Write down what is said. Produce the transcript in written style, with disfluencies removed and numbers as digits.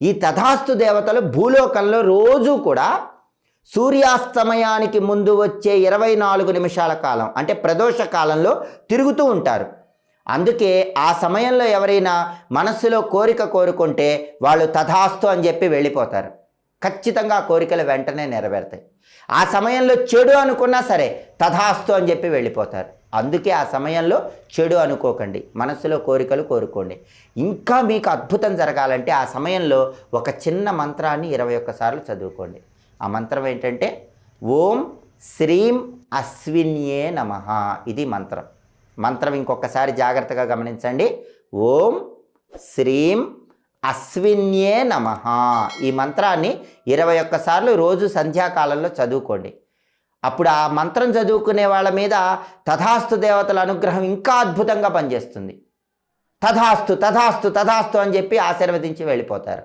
ఈ తథాస్తు దేవతలు భూలోకంలో రోజు కూడా సూర్యాస్తమయానికి ముందు వచ్చే 24 నిమిషాల కాలం అంటే ప్రదోష కాలంలో తిరుగుతూ ఉంటారు. అందుకే ఆ సమయంలో ఎవరైనా మనస్సులో కోరిక కోరుకుంటే వాళ్ళు తథాస్తు అని చెప్పి వెళ్ళిపోతారు. ఖచ్చితంగా ఆ కోరికలు వెంటనే నెరవేరుతాయి. ఆ సమయంలో చెడు అనుకున్నా సరే తథాస్తు అని చెప్పి వెళ్ళిపోతారు. అందుకే ఆ సమయంలో చెడు అనుకోకండి, మనస్సులో కోరికలు కోరుకోండి. ఇంకా మీకు అద్భుతం జరగాలంటే ఆ సమయంలో ఒక చిన్న మంత్రాన్ని 21 సార్లు చదువుకోండి. ఆ మంత్రం ఏంటంటే ఓం శ్రీం అశ్విన్యే నమః. ఇది మంత్రం. మంత్రం ఇంకొకసారి జాగ్రత్తగా గమనించండి. ఓం శ్రీం అశ్విన్యే నమః. ఈ మంత్రాన్ని 21 సార్లు రోజు సంధ్యాకాలంలో చదువుకోండి. అప్పుడు ఆ మంత్రం చదువుకునే వాళ్ళ మీద తథాస్తు దేవతల అనుగ్రహం ఇంకా అద్భుతంగా పనిచేస్తుంది. తథాస్తు తథాస్తు తథాస్తు అని చెప్పి ఆశీర్వదించి వెళ్ళిపోతారు.